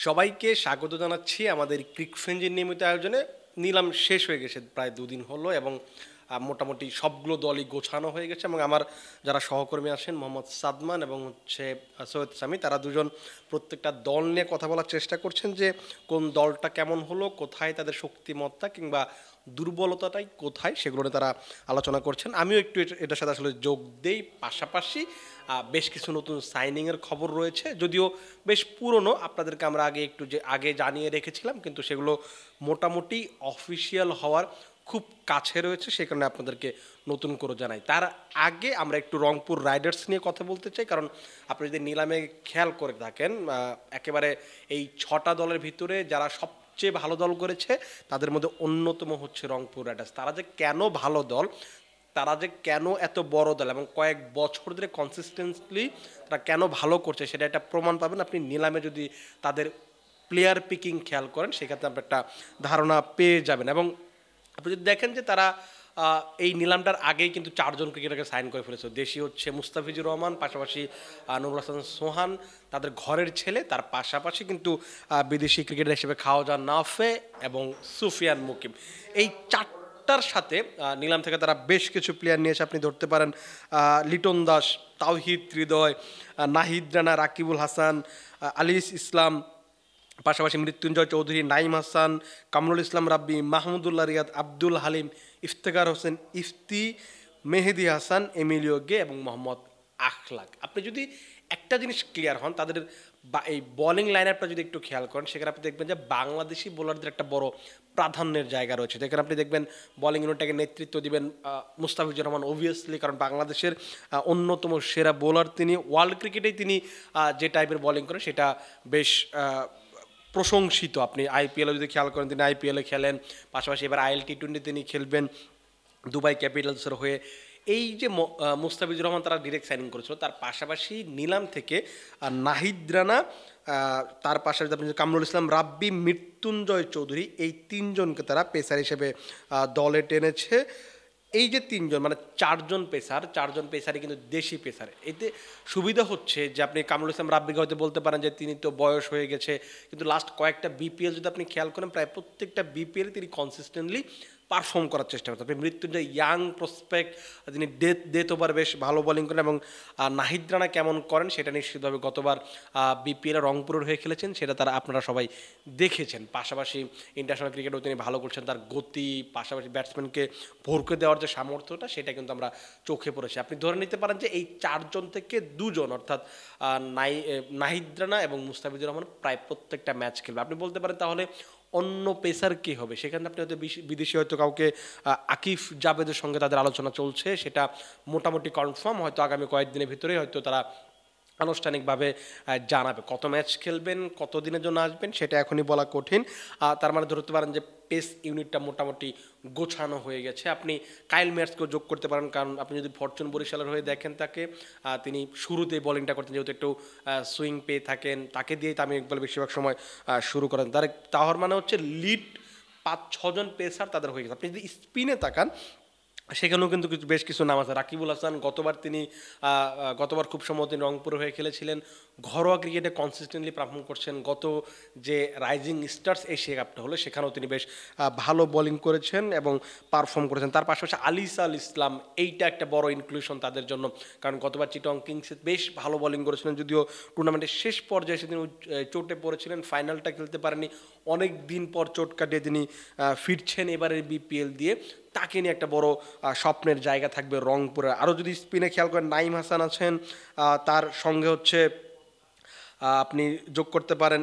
সবাইকে স্বাগত জানাচ্ছি আমাদের ক্রিকফ্রেঞ্জের নিয়মিত আয়োজনে। নিলাম শেষ হয়ে গেছে প্রায় দুদিন হলো এবং মোটামুটি সবগুলো দলই গোছানো হয়ে গেছে এবং আমার যারা সহকর্মী আছেন মোহাম্মদ সাদমান এবং সৈয়দ সামি, তারা দুজন প্রত্যেকটা দল নিয়ে কথা বলার চেষ্টা করছেন যে কোন দলটা কেমন হলো, কোথায় তাদের শক্তিমত্তা কিংবা দুর্বলতাটাই কোথায়, সেগুলো নিয়ে তারা আলোচনা করছেন। আমিও একটু এটার সাথে আসলে যোগ দেই। পাশাপাশি বেশ কিছু নতুন সাইনিংয়ের খবর রয়েছে, যদিও বেশ পুরনো, আপনাদেরকে আমরা আগে জানিয়ে রেখেছিলাম, কিন্তু সেগুলো মোটামুটি অফিসিয়াল হওয়ার খুব কাছে রয়েছে, সেই কারণে আপনাদেরকে নতুন করে জানাই। তার আগে আমরা একটু রংপুর রাইডার্স নিয়ে কথা বলতে চাই, কারণ আপনি যদি নিলামে খেয়াল করে থাকেন, একেবারে এই 6টা দলের ভিতরে যারা সবচেয়ে ভালো দল করেছে তাদের মধ্যে অন্যতম হচ্ছে রংপুর রাইডার্স। তারা যে কেন ভালো দল, তারা যে কেন এত বড় দল এবং কয়েক বছর ধরে কনসিস্টেন্টলি তারা কেন ভালো করছে, সেটা একটা প্রমাণ পাবেন আপনি নিলামে যদি তাদের প্লেয়ার পিকিং খেয়াল করেন, সেক্ষেত্রে আপনি একটা ধারণা পেয়ে যাবেন। এবং আপনি যদি দেখেন যে তারা এই নিলামটার আগেই কিন্তু 4জন ক্রিকেটারকে সাইন করে ফেলেছে। দেশি হচ্ছে মুস্তাফিজুর রহমান, পাশাপাশি নুরুল হাসান সোহান তাদের ঘরের ছেলে, তার পাশাপাশি কিন্তু বিদেশি ক্রিকেটার হিসেবে খাওয়াজান নাফে এবং সুফিয়ান মুকিম। এই চারটার সাথে নিলাম থেকে তারা বেশ কিছু প্লেয়ার নিয়েছে। আপনি ধরতে পারেন লিটন দাস, তাওহিদ হৃদয়, নাহিদ রানা, রাকিবুল হাসান, আলিস ইসলাম, পাশাপাশি মৃত্যুঞ্জয় চৌধুরী, নাইম হাসান, কামরুল ইসলাম রাব্বি, মাহমুদুল্লাহ রিয়াদ, আব্দুল হালিম, ইফতেখার হোসেন ইফতি, মেহেদি হাসান, এমিলিও গে এবং মোহাম্মদ আখলাক। আপনি যদি একটা জিনিস ক্লিয়ার হন, তাদের এই বোলিং লাইন আপটা যদি একটু খেয়াল করেন, সেখানে আপনি দেখবেন যে বাংলাদেশি বোলারদের একটা বড় প্রাধান্যের জায়গা রয়েছে। যেখানে আপনি দেখবেন বোলিং ইউনিটটাকে নেতৃত্ব দিবেন মুস্তাফিজুর রহমান, অবভিয়াসলি, কারণ বাংলাদেশের অন্যতম সেরা বোলার তিনি। ওয়ার্ল্ড ক্রিকেটেই তিনি যে টাইপের বোলিং করেন সেটা বেশ প্রশংসিত। আপনি আইপিএলে যদি খেয়াল করেন, তিনি আইপিএলে খেলেন, পাশাপাশি এবার আইএল টি20 তিনি খেলবেন দুবাই ক্যাপিটালসের হয়ে। এই যে মুস্তাফিজুর রহমান তারা ডিরেক্ট সাইনিং করেছিল, তার পাশাপাশি নিলাম থেকে নাহিদ রানা, তার পাশাপাশি আপনি কামরুল ইসলাম রাব্বি, মৃত্যুঞ্জয় চৌধুরী, এই তিনজনকে তারা পেসার হিসেবে দলে টেনেছে। এই যে তিনজন মানে চারজন পেসারই কিন্তু দেশি পেসার। এতে সুবিধা হচ্ছে যে আপনি কামরুল ইসলাম রাব্বিকে হয়তো বলতে পারেন যে তিনি তো বয়স হয়ে গেছে, কিন্তু লাস্ট কয়েকটা বিপিএল যদি আপনি খেয়াল করেন, প্রায় প্রত্যেকটা বিপিএল তিনি কনসিস্টেন্টলি পারফর্ম করার চেষ্টা করতেন। আপনি মৃত্যুঞ্জয় ইয়াং প্রসপেক্ট, তিনি ডেথ ওভার বেশ ভালো বোলিং করেন এবং নাহিদ রানা কেমন করেন সেটা নিশ্চিতভাবে গতবার বিপিএল রংপুরের হয়ে খেলেছেন, সেটা তারা আপনারা সবাই দেখেছেন। পাশাপাশি ইন্টারন্যাশনাল ক্রিকেটেও তিনি ভালো করছেন, তার গতি, পাশাপাশি ব্যাটসম্যানকে ভরকে দেওয়ার যে সামর্থ্যটা, সেটা কিন্তু আমরা চোখে পড়েছি। আপনি ধরে নিতে পারেন যে এই 4জন থেকে 2জন, অর্থাৎ নাহিদ রানা এবং মুস্তাফিজুর রহমান প্রায় প্রত্যেকটা ম্যাচ খেলবে। আপনি বলতে পারেন তাহলে অন্য পেসার কে হবে, সেখানে আপনি হয়তো বিদেশি হয়তো কাউকে আকিফ জাভেদের সঙ্গে তাদের আলোচনা চলছে, সেটা মোটামুটি কনফার্ম। হয়তো আগামী কয়েকদিনের ভিতরেই হয়তো তারা আনুষ্ঠানিকভাবে জানাবে। কত ম্যাচ খেলবেন, কত দিনের জন্য আসবেন, সেটা এখনই বলা কঠিন। তার মানে ধরতে পারেন যে পেস ইউনিটটা মোটামুটি গোছানো হয়ে গেছে। আপনি কাইল মেয়ার্সকেও যোগ করতে পারেন, কারণ আপনি যদি ফরচুন বরিশালের হয়ে দেখেন তাকে, তিনি শুরুতেই বোলিংটা করতেন, যেহেতু একটু সুইং পেয়ে থাকেন, তাকে দিয়েই তামিম ইকবাল বেশিরভাগ সময় শুরু করেন। তার মানে হচ্ছে লিড 5-6জন পেসার তাদের হয়ে গেছে। আপনি যদি স্পিনে তাকান, সেখানেও কিন্তু বেশ কিছু নাম আছে। রাকিবুল হাসান গতবার খুব সম্ভবত তিনি রংপুরে হয়ে খেলেছিলেন, ঘরোয়া ক্রিকেটে কনসিস্টেন্টলি পারফর্ম করছেন। গত যে রাইজিং স্টার্স এশিয়া কাপটা হলো, সেখানেও তিনি বেশ ভালো বোলিং করেছেন এবং পারফর্ম করেছেন। তার পাশাপাশি আল ইসলাম, এইটা একটা বড় ইনক্লুশন তাদের জন্য, কারণ গতবার চিটং কিংসে বেশ ভালো বোলিং করেছিলেন, যদিও টুর্নামেন্টের শেষ পর্যায়ে এসে তিনি চোটে পড়েছিলেন, ফাইনালটা খেলতে পারেনি। অনেক দিন পর চোট কাটিয়ে তিনি ফিরছেন এবারের বিপিএল দিয়ে, তাকে নিয়ে একটা বড় স্বপ্নের জায়গা থাকবে রংপুরে। আরও যদি স্পিনে খেয়াল করেন, নাইম হাসান আছেন, তার সঙ্গে হচ্ছে আপনি যোগ করতে পারেন,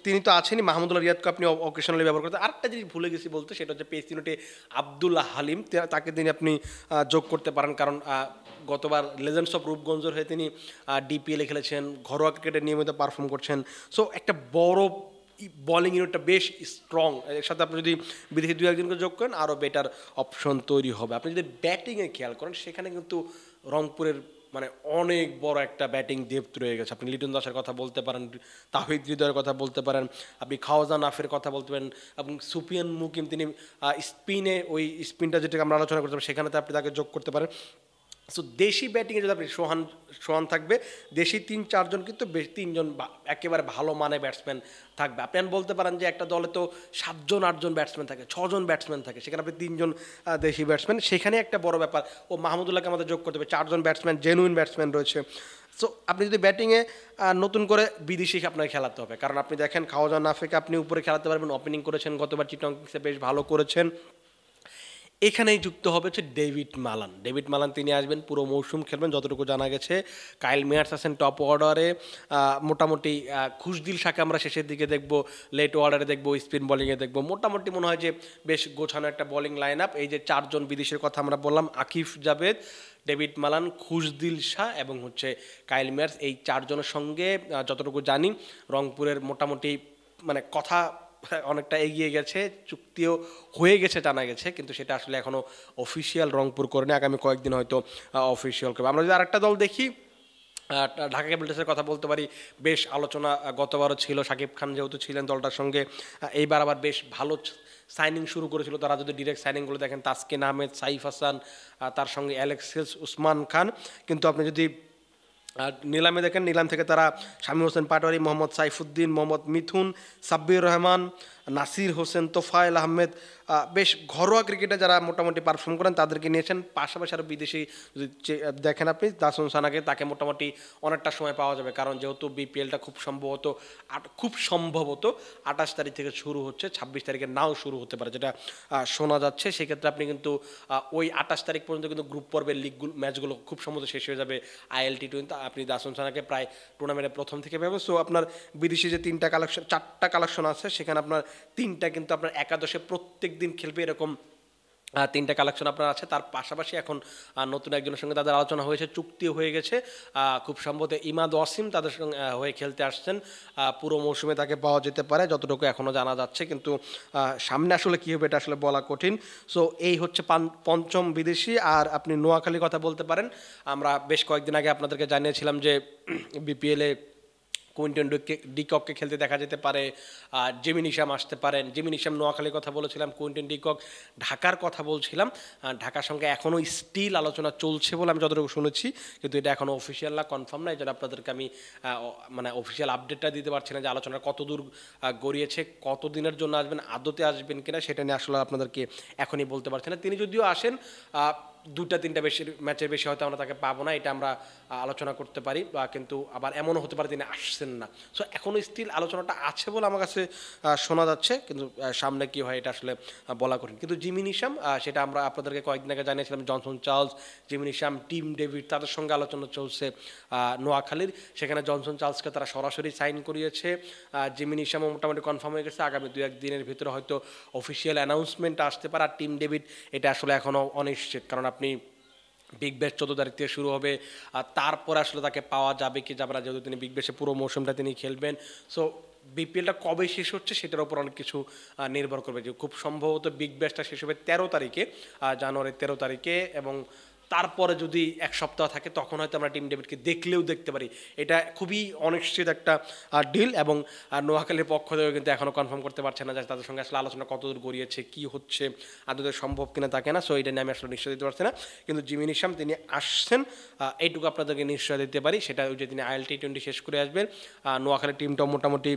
তিনি তো আছেনই, মাহমুদুল্লাহ রিয়াদকে আপনি অকেশনালি ব্যবহার করতে। আরেকটা জিনিস ভুলে গেছি বলতে, সেটা হচ্ছে পেস ইউনিটে আব্দুল্লাহ হালিম, তাকে তিনি আপনি যোগ করতে পারেন, কারণ গতবার লেজেন্ডস অফ রূপগঞ্জের হয়ে তিনি ডিপিএলে খেলেছেন, ঘরোয়া ক্রিকেটে নিয়মিত পারফর্ম করছেন। সো একটা বড় বোলিং ইউনিটটা বেশ স্ট্রং। এর সাথে আপনি যদি বিদেশি 2-1জনকে যোগ করেন, আরও বেটার অপশন তৈরি হবে। আপনি যদি ব্যাটিংয়ে খেয়াল করেন, সেখানে কিন্তু রংপুরের মানে অনেক বড় একটা ব্যাটিং ডেপথ রয়ে গেছে। আপনি লিটন দাসের কথা বলতে পারেন, তাহিদ হৃদয়ের কথা বলতে পারেন, আপনি খাওয়াজান নাফের কথা বলতে পারেন, এবং সুফিয়ান মুকিম, তিনি স্পিনে ওই স্পিনটা যেটাকে আমরা আলোচনা করতে পারি, সেখানে আপনি তাকে যোগ করতে পারেন। সো দেশি ব্যাটিংয়ে যদি আপনি সোহান সোহান থাকবে, দেশি 3-4 জন কিন্তু বেশ 3 জন একেবারে ভালো মানে ব্যাটসম্যান থাকবে। আপনি বলতে পারেন যে একটা দলে তো 7-8 জন ব্যাটসম্যান থাকে, 6 জন ব্যাটসম্যান থাকে, সেখানে আপনি 3 জন দেশি ব্যাটসম্যান, সেখানে একটা বড় ব্যাপার। ও মাহমুদুল্লাহকে আমাদের যোগ করতে হবে, 4 জন ব্যাটসম্যান জেনুইন ব্যাটসম্যান রয়েছে। সো আপনি যদি ব্যাটিংয়ে নতুন করে বিদেশি আপনাকে খেলাতে হবে, কারণ আপনি দেখেন খাওয়াজান নাফিকে আপনি উপরে খেলাতে পারবেন, ওপেনিং করেছেন গতবার চিটং কিংসে বেশ ভালো করেছেন। এখানেই যুক্ত হবে হচ্ছে ডেভিড মালান। ডেভিড মালান তিনি আসবেন, পুরো মৌসুম খেলবেন যতটুকু জানা গেছে। কাইল মেয়ার্স আছেন টপ অর্ডারে, মোটামুটি খুশদিল শাহকে আমরা শেষের দিকে দেখব, লেট অর্ডারে দেখব, স্পিন বোলিংয়ে দেখব। মোটামুটি মনে হয় যে বেশ গোছানো একটা বোলিং লাইন আপ। এই যে 4 জন বিদেশের কথা আমরা বললাম, আকিফ জাভেদ, ডেভিড মালান, খুশদিল শাহ এবং হচ্ছে কাইল মেয়ার্স, এই 4 জনের সঙ্গে যতটুকু জানি রংপুরের মোটামুটি মানে কথা অনেকটা এগিয়ে গেছে, চুক্তিও হয়ে গেছে জানা গেছে, কিন্তু সেটা আসলে এখনও অফিসিয়াল রংপুর করেনি, আগামী কয়েকদিন হয়তো অফিসিয়াল করবে। আমরা যদি আরেকটা দল দেখি, ঢাকা ক্যাপিটালসের কথা বলতে পারি। বেশ আলোচনা গতবারও ছিল, শাকিব খান যেহেতু ছিলেন দলটার সঙ্গে, এইবার আবার বেশ ভালো সাইনিং শুরু করেছিল তারা। যদি ডিরেক্ট সাইনিংগুলো দেখেন, তাসকিন আহমেদ, সাইফ হাসান, তার সঙ্গে অ্যালেক্সিস উসমান খান। কিন্তু আপনি যদি নিলামে দেখেন, নিলাম থেকে তারা শামীম হোসেন পাটোয়ারি, মোহাম্মদ সাইফুদ্দিন, মোহাম্মদ মিথুন, সাব্বির রহমান, নাসির হোসেন, তোফায়েল আহমেদ, বেশ ঘরোয়া ক্রিকেটে যারা মোটামুটি পারফর্ম করেন তাদেরকে নিয়েছেন। পাশাপাশি আরও বিদেশি যদি দেখেন আপনি, দাসুন সানাকে, তাকে মোটামুটি অনেকটা সময় পাওয়া যাবে, কারণ যেহেতু বিপিএলটা খুব সম্ভবত 28 তারিখ থেকে শুরু হচ্ছে, 26 তারিখে নাও শুরু হতে পারে যেটা শোনা যাচ্ছে। সেক্ষেত্রে আপনি কিন্তু ওই 28 তারিখ পর্যন্ত কিন্তু গ্রুপ পর্বের লিগগুলো ম্যাচগুলো খুব সম্ভবত শেষ হয়ে যাবে। IL T20 আপনি দাসুন সানাকে প্রায় টুর্নামেন্টের প্রথম থেকে পাবেন। সো আপনার বিদেশি যে 4টা কালেকশন আছে, সেখানে আপনার 3টা কিন্তু আপনার একাদশে প্রত্যেক দিন খেলবে, এরকম 3টা কালেকশন আপনার আছে। তার পাশাপাশি এখন নতুন একজনের সঙ্গে তাদের আলোচনা হয়েছে, চুক্তিও হয়ে গেছে, খুব সম্ভবত ইমাদ ওয়াসিম তাদের সঙ্গে হয়ে খেলতে আসছেন। পুরো মৌসুমে তাকে পাওয়া যেতে পারে যতটুকু এখনও জানা যাচ্ছে, কিন্তু সামনে আসলে কী হবে এটা আসলে বলা কঠিন। সো এই হচ্ছে 5ম বিদেশি। আর আপনি নোয়াখালীর কথা বলতে পারেন, আমরা বেশ কয়েকদিন আগে আপনাদেরকে জানিয়েছিলাম যে বিপিএলে কুইন্টন ডিককে খেলতে দেখা যেতে পারে, জিমি নিশাম আসতে পারেন। জিমি নিশাম নোয়াখালীর কথা বলেছিলাম, কুইন্টন ডিকক ঢাকার কথা বলছিলাম। ঢাকার সঙ্গে এখনও স্টিল আলোচনা চলছে বলে আমি যতটুকু শুনেছি, কিন্তু এটা এখনও অফিসিয়াল না, কনফার্ম না। এই জন্য আপনাদেরকে আমি মানে অফিসিয়াল আপডেটটা দিতে পারছি না যে আলোচনা কতদূর গড়িয়েছে, কতদিনের জন্য আসবেন, আদতে আসবেন কিনা সেটা নিয়ে আসলে আপনাদেরকে এখনই বলতে পারছি না। তিনি যদিও আসেন 2-3টা বেশি ম্যাচের বেশি হয়তো আমরা তাকে পাবো না, এটা আমরা আলোচনা করতে পারি, কিন্তু আবার এমনও হতে পারে তিনি আসছেন না। সো এখনও স্টিল আলোচনাটা আছে বলে আমার কাছে শোনা যাচ্ছে, কিন্তু সামনে কী হয় এটা আসলে বলা কঠিন। কিন্তু জিমি নিশাম, সেটা আমরা আপনাদেরকে কয়েকদিন আগে জানিয়েছিলাম, Johnson Charles, Jimmy Neesham, Tim David, তাদের সঙ্গে আলোচনা চলছে নোয়াখালীর। সেখানে জনসন চার্লসকে তারা সরাসরি সাইন করিয়েছে, জিমি নিশামও মোটামুটি কনফার্ম হয়ে গেছে। আগামী 2-1 দিনের ভিতরে হয়তো অফিসিয়াল অ্যানাউন্সমেন্ট আসতে পারে। আর টিম ডেভিড এটা আসলে এখনও অনিশ্চিত, কারণ আপনি বিগ ব্যাশ 14 তারিখ থেকে শুরু হবে, আর তারপরে আসলে তাকে পাওয়া যাবে কি যাবে না, যেহেতু তিনি বিগ ব্যাশে পুরো মৌসুমটা তিনি খেলবেন। সো বিপিএলটা কবে শেষ হচ্ছে সেটার উপর অনেক কিছু নির্ভর করবে, যে খুব সম্ভবত বিগ ব্যাশটা শেষ হবে 13 তারিখে, জানুয়ারির 13 তারিখে, এবং তারপরে যদি এক সপ্তাহ থাকে তখন হয়তো আমরা টিম ডেভিডকে দেখলেও দেখতে পারি। এটা খুবই অনিশ্চিত একটা ডিল, এবং নোয়াখালীর পক্ষ থেকে কিন্তু এখনও কনফার্ম করতে পারছে না যে তাদের সঙ্গে আসলে আলোচনা কতদূর গড়িয়েছে, কী হচ্ছে, আদৌ সম্ভব কিনা থাকে না। সো এটা নিয়ে আমি আসলে নিশ্চয় দিতে পারছি না, কিন্তু জিমি নিশাম তিনি আসছেন, এইটুকু আপনাদেরকে নিশ্চয় দিতে পারি। সেটা ওই যে তিনি IL T20 শেষ করে আসবেন। নোয়াখালীর টিমটাও মোটামুটি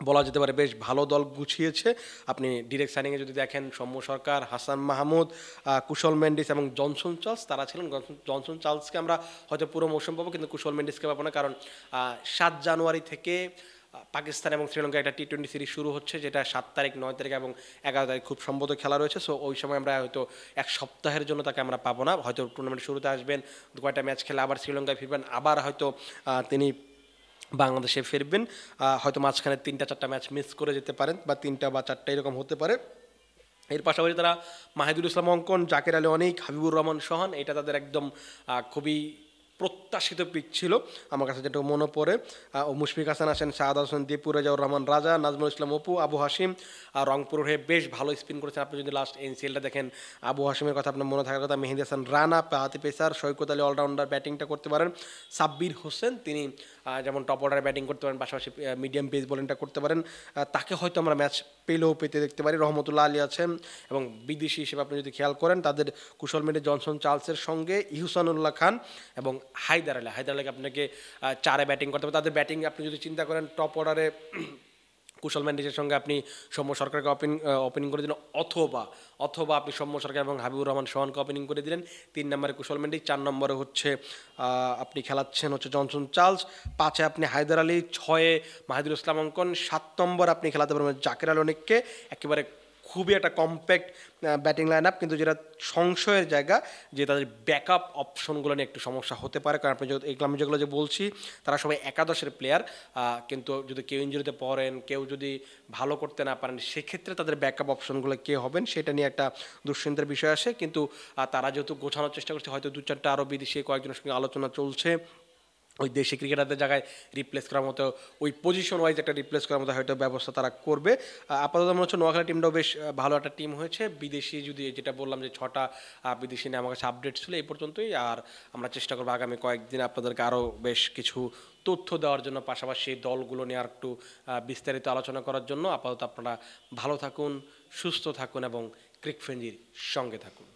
বলা যেতে পারে বেশ ভালো দল গুছিয়েছে। আপনি ডিরেক্ট সাইনিংয়ে যদি দেখেন, সৌম্য সরকার, হাসান মাহমুদ, কুশল মেন্ডিস এবং জনসন চার্লস তারা ছিলেন। জনসন চার্লসকে আমরা হয়তো পুরো মৌসুম পাবো, কিন্তু কুশল মেন্ডিসকে পাবো না, কারণ 7 জানুয়ারি থেকে পাকিস্তান এবং শ্রীলঙ্কা একটা T20 সিরিজ শুরু হচ্ছে, যেটা 7 তারিখ, 9 তারিখ এবং 11 তারিখ খুব সম্ভবত খেলা রয়েছে। সো ওই সময় আমরা হয়তো এক সপ্তাহের জন্য তাকে আমরা পাবো না, হয়তো টুর্নামেন্ট শুরুতে আসবেন, 2-1টা ম্যাচ খেলে আবার শ্রীলঙ্কায় ফিরবেন, আবার হয়তো তিনি বাংলাদেশে ফিরবেন, হয়তো মাঝখানে 3-4টা ম্যাচ মিস করে যেতে পারেন, বা 3টা বা 4টা এরকম হতে পারে। এর পাশাপাশি তারা মাহিদুল ইসলাম অঙ্কন, জাকের আলী অনিক, হাবিবুর রহমান সোহান, এটা তাদের একদম খুবই প্রত্যাশিত পিক ছিল আমার কাছে যেটা মনে পড়ে। ও মুশফিক হাসান আসেন, শাহাদ হোসেন দীপু, রেজাউর রহমান রাজা, নাজমুল ইসলাম অপু, আবু হাশিম, রংপুর হয়ে বেশ ভালো স্পিন করেছেন। আপনি যদি লাস্ট NCLটা দেখেন, আবু হাশিমের কথা আপনার মনে থাকার কথা, মেহেদি হাসান রানা, পাহাতি পেসার, সৈকত আলী অলরাউন্ডার ব্যাটিংটা করতে পারেন, সাব্বির হোসেন তিনি যেমন টপ অর্ডারে ব্যাটিং করতে পারেন, পাশাপাশি মিডিয়াম পেস বোলিংটা করতে পারেন, তাকে হয়তো আমরা ম্যাচ পেতে দেখতে পারি। রহমতুল্লাহ আলী আছেন, এবং বিদেশি হিসেবে আপনি যদি খেয়াল করেন তাদের কুশল মেন্ডি, জনসন চার্লসের সঙ্গে ইহসানুল্লাহ খান এবং হায়দার আলীকে আপনাকে 4-এ ব্যাটিং করতে হবে। তাদের ব্যাটিং আপনি যদি চিন্তা করেন, টপ অর্ডারে কুশল মেন্ডিসের সঙ্গে আপনি সৌম্য সরকারকে ওপেনিং করে দিলেন, অথবা আপনি সৌম্য সরকার এবং হাবিবুর রহমান সোহানকে ওপেনিং করে দিলেন। 3 নম্বরে কুশল মেন্ডি, 4 নম্বরে হচ্ছে আপনি খেলাচ্ছেন হচ্ছে জনসন চার্লস, 5-এ আপনি হায়দার আলী, 6-এ মাহিদুল ইসলাম অঙ্কন, 7 নম্বর আপনি খেলাতে পারবেন জাকের আলী অনেককে। একেবারে খুবই একটা কম্প্যাক্ট ব্যাটিং লাইন আপ, কিন্তু যেটা সংশয়ের জায়গা যে তাদের ব্যাকআপ অপশনগুলো নিয়ে একটু সমস্যা হতে পারে, কারণ আপনি এগুলো আমি যেগুলো যে বলছি তারা সবাই একাদশের প্লেয়ার, কিন্তু যদি কেউ ইনজুরিতে পড়েন, কেউ যদি ভালো করতে না পারেন, সেক্ষেত্রে তাদের ব্যাকআপ অপশনগুলো কে হবেন সেটা নিয়ে একটা দুশ্চিন্তার বিষয় আসে। কিন্তু তারা যেহেতু গোছানোর চেষ্টা করছে, হয়তো 2-4টা আরও বিদেশি কয়েকজনের সঙ্গে আলোচনা চলছে ওই দেশি ক্রিকেটারদের জায়গায় রিপ্লেস করার মতো, ওই পজিশন ওয়াইজ একটা রিপ্লেস করার মতো হয়তো ব্যবস্থা তারা করবে। আপাতত মনে হচ্ছে নোয়াখালী টিমটাও বেশ ভালো একটা টিম হয়েছে। বিদেশি যদি যেটা বললাম যে 6টা বিদেশি নিয়ে আমার কাছে আপডেট ছিল এই পর্যন্তই, আর আমরা চেষ্টা করবো আগামী কয়েকদিন আপনাদেরকে আরও বেশ কিছু তথ্য দেওয়ার জন্য, পাশাপাশি দলগুলো নিয়ে আর একটু বিস্তারিত আলোচনা করার জন্য। আপাতত আপনারা ভালো থাকুন, সুস্থ থাকুন এবং ক্রিকফ্রেঞ্জির সঙ্গে থাকুন।